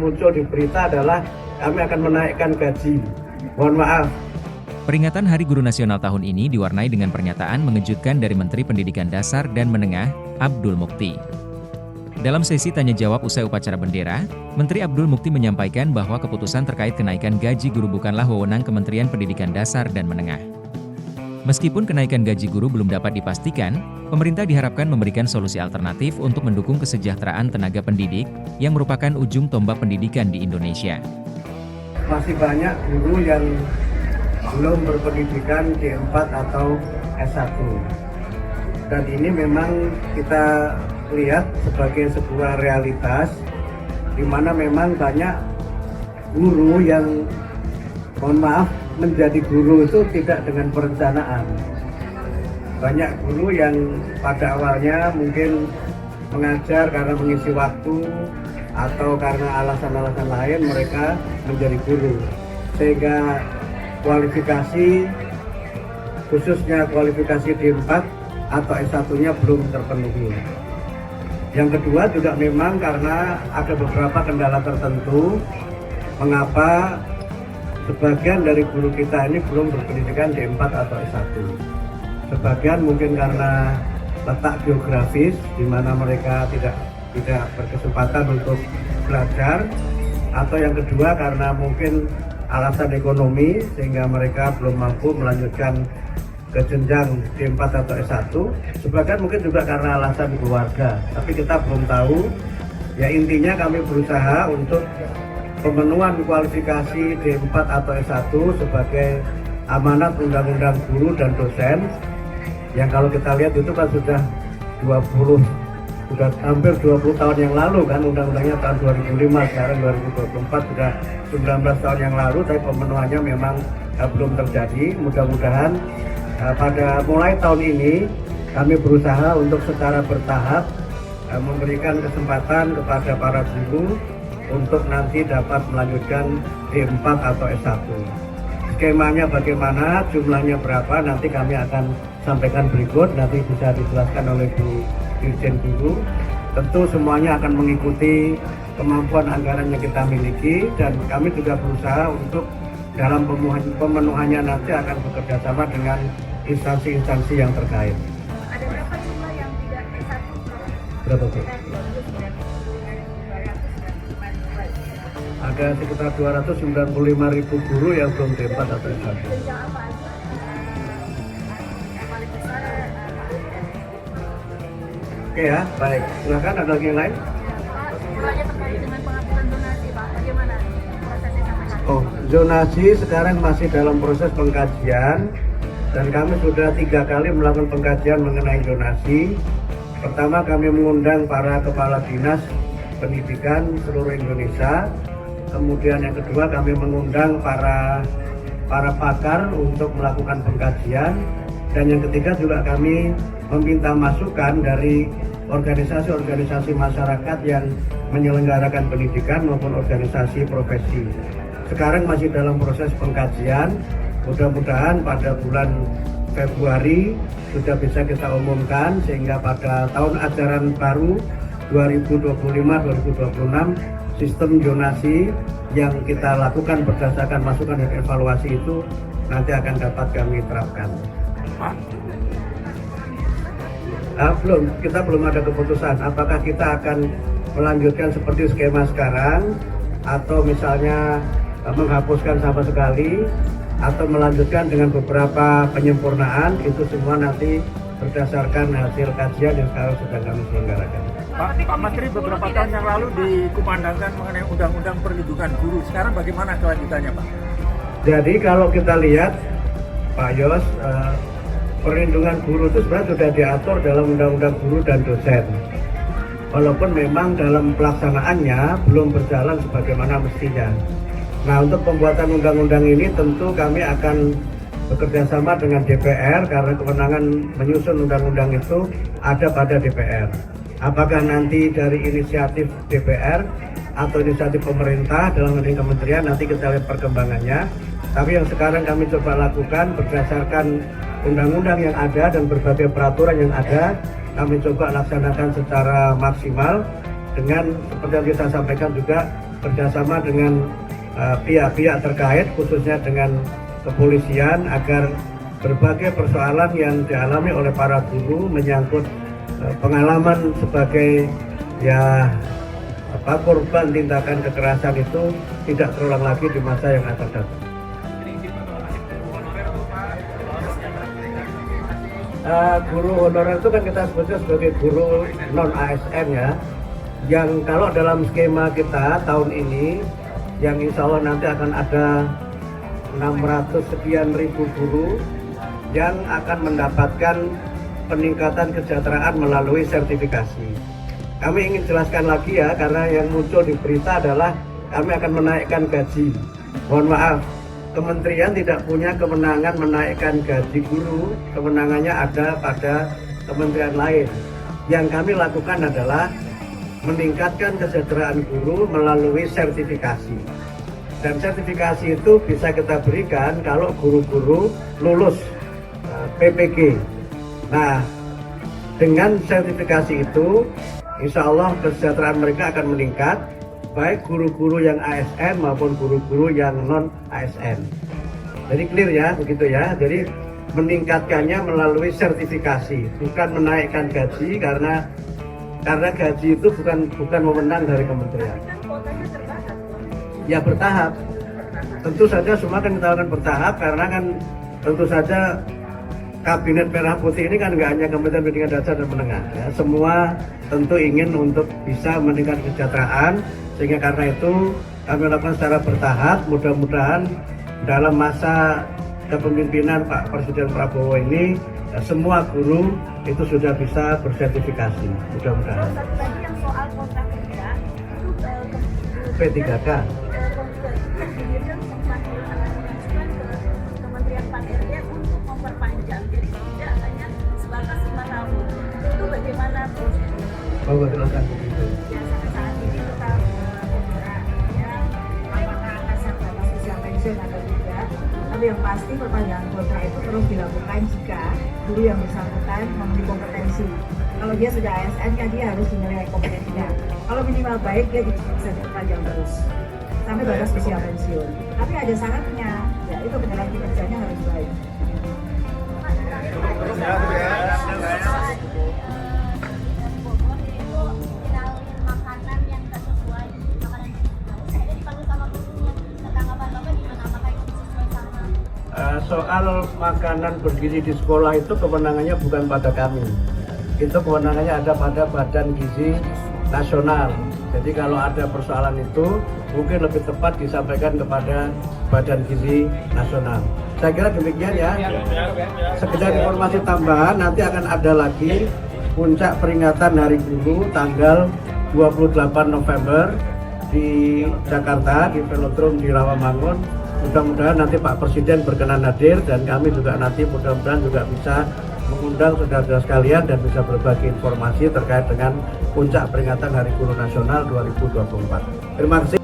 muncul di berita adalah kami akan menaikkan gaji. Mohon maaf. Peringatan Hari Guru Nasional tahun ini diwarnai dengan pernyataan mengejutkan dari Menteri Pendidikan Dasar dan Menengah, Abdul Mukti. Dalam sesi tanya jawab usai upacara bendera, Menteri Abdul Mukti menyampaikan bahwa keputusan terkait kenaikan gaji guru bukanlah wewenang Kementerian Pendidikan Dasar dan Menengah. Meskipun kenaikan gaji guru belum dapat dipastikan, pemerintah diharapkan memberikan solusi alternatif untuk mendukung kesejahteraan tenaga pendidik, yang merupakan ujung tombak pendidikan di Indonesia. Masih banyak guru yang belum berpendidikan D4 atau S1. Dan ini memang kita lihat sebagai sebuah realitas di mana memang banyak guru yang, mohon maaf, menjadi guru itu tidak dengan perencanaan. Banyak guru yang pada awalnya mungkin mengajar karena mengisi waktu atau karena alasan-alasan lain mereka menjadi guru. Sehingga kualifikasi, khususnya kualifikasi D4 atau S1-nya belum terpenuhi. Yang kedua juga memang karena ada beberapa kendala tertentu mengapa sebagian dari guru kita ini belum berpendidikan D4 atau S1. Sebagian mungkin karena letak geografis di mana mereka tidak berkesempatan untuk belajar, atau yang kedua karena mungkin alasan ekonomi sehingga mereka belum mampu melanjutkan ke jenjang D4 atau S1. Sebagian mungkin juga karena alasan keluarga, tapi kita belum tahu. Ya intinya kami berusaha untuk pemenuhan kualifikasi D4 atau S1 sebagai amanat undang-undang guru dan dosen yang kalau kita lihat itu kan sudah hampir 20 tahun yang lalu kan, undang-undangnya tahun 2005, sekarang 2024 sudah 19 tahun yang lalu, tapi pemenuhannya memang belum terjadi. Mudah-mudahan pada mulai tahun ini kami berusaha untuk secara bertahap memberikan kesempatan kepada para guru untuk nanti dapat melanjutkan D4 atau S1. Skemanya bagaimana, jumlahnya berapa, nanti kami akan sampaikan berikut, nanti bisa dijelaskan oleh Bu Dirjen Guru. Tentu semuanya akan mengikuti kemampuan anggaran yang kita miliki, dan kami juga berusaha untuk dalam pemenuhannya nanti akan bekerja sama dengan instansi-instansi yang terkait. Ada berapa jumlah yang tidak S1? Berapa Bu? Ada sekitar 295.000 guru yang belum D4 atau S1. Jenjang apa aja? Yang paling besar Oke ya, baik. Silakan, ada lagi yang lain? Pak, terkait dengan pengaturan zonasi, Pak, bagaimana prosesnya sampai hari ini? Oh, zonasi sekarang masih dalam proses pengkajian, dan kami sudah 3 kali melakukan pengkajian mengenai zonasi. Pertama, kami mengundang para kepala dinas pendidikan seluruh Indonesia. Kemudian yang kedua, kami mengundang para pakar untuk melakukan pengkajian. Dan yang ketiga juga kami meminta masukan dari organisasi-organisasi masyarakat yang menyelenggarakan pendidikan maupun organisasi profesi. Sekarang masih dalam proses pengkajian. Mudah-mudahan pada bulan Februari sudah bisa kita umumkan, sehingga pada tahun ajaran baru 2025-2026 sistem zonasi yang kita lakukan berdasarkan masukan dan evaluasi itu nanti akan dapat kami terapkan. Kita belum ada keputusan apakah kita akan melanjutkan seperti skema sekarang, atau misalnya menghapuskan sama sekali, atau melanjutkan dengan beberapa penyempurnaan. Itu semua nanti berdasarkan hasil kajian yang sekarang sedang kami selenggarakan. Pak Menteri beberapa tahun yang lalu dikumandangkan mengenai undang-undang perlindungan guru. Sekarang bagaimana kelanjutannya, Pak? Jadi kalau kita lihat, Pak Yos, perlindungan guru itu sebenarnya sudah diatur dalam undang-undang guru dan dosen. Walaupun memang dalam pelaksanaannya belum berjalan sebagaimana mestinya. Nah, untuk pembuatan undang-undang ini tentu kami akan bekerja sama dengan DPR, karena kewenangan menyusun undang-undang itu ada pada DPR. Apakah nanti dari inisiatif DPR atau inisiatif pemerintah dalam hal ini kementerian, nanti kita lihat perkembangannya. Tapi yang sekarang kami coba lakukan berdasarkan undang-undang yang ada dan berbagai peraturan yang ada, kami coba laksanakan secara maksimal dengan seperti yang kita sampaikan juga bekerjasama dengan pihak-pihak terkait, khususnya dengan kepolisian, agar berbagai persoalan yang dialami oleh para guru menyangkut pengalaman sebagai korban tindakan kekerasan itu tidak terulang lagi di masa yang akan datang. Guru honorer itu kan kita sebutnya sebagai guru non ASN ya, yang kalau dalam skema kita tahun ini, yang insya Allah nanti akan ada 600 sekian ribu guru yang akan mendapatkan peningkatan kesejahteraan melalui sertifikasi. Kami ingin jelaskan lagi ya, karena yang muncul di berita adalah kami akan menaikkan gaji. Mohon maaf, kementerian tidak punya kewenangan menaikkan gaji guru, kewenangannya ada pada kementerian lain. Yang kami lakukan adalah meningkatkan kesejahteraan guru melalui sertifikasi. Dan sertifikasi itu bisa kita berikan kalau guru-guru lulus PPG. Nah, dengan sertifikasi itu, insya Allah kesejahteraan mereka akan meningkat, baik guru-guru yang ASN maupun guru-guru yang non ASN. Jadi clear ya, begitu ya. Jadi meningkatkannya melalui sertifikasi, bukan menaikkan gaji, karena gaji itu bukan wewenang dari kementerian. Kan kuotanya terbatas. Ya bertahap. Tentu saja semua kan kita akan bertahap, karena kan tentu saja Kabinet Merah Putih ini kan nggak hanya Kementerian Pendidikan Dasar dan Menengah ya. Semua tentu ingin untuk bisa meningkatkan kesejahteraan, sehingga karena itu kami lakukan secara bertahap. Mudah-mudahan dalam masa kepemimpinan Pak Presiden Prabowo ini semua guru itu sudah bisa bersertifikasi, mudah-mudahan. Satu lagi yang soal kontrak kerja itu P3K. Kemudian sempat mengajukan ke Kementerian PAN-RB untuk memperpanjang, jadi tidak hanya sebatas 5 tahun. Itu bagaimana prosedur? Bahwa silakan begitu. Ya, sampai saat ini tetap ya, apakah akan sampai usia pensiun atau tidak? Tapi yang pasti perpanjangan kontrak itu terus dilakukan jika guru yang bersangkutan memiliki kompetensi. Kalau dia sudah ASN kan dia harus dinilai kompetensinya. Kalau minimal baik dia bisa diperpanjang terus sampai batas usia pensiun. Tapi ada syaratnya, ya itu keterangan kinerjanya harus baik. Soal makanan bergizi di sekolah itu kewenangannya bukan pada kami. Itu kewenangannya ada pada Badan Gizi Nasional. Jadi kalau ada persoalan itu mungkin lebih tepat disampaikan kepada Badan Gizi Nasional. Saya kira demikian ya. Sekedar informasi tambahan, nanti akan ada lagi puncak peringatan Hari Guru tanggal 28 November di Jakarta, di Velodrome di Rawamangun. Mudah-mudahan nanti Pak Presiden berkenan hadir, dan kami juga nanti mudah-mudahan juga bisa mengundang saudara-saudara sekalian dan bisa berbagi informasi terkait dengan puncak peringatan Hari Guru Nasional 2024. Terima kasih.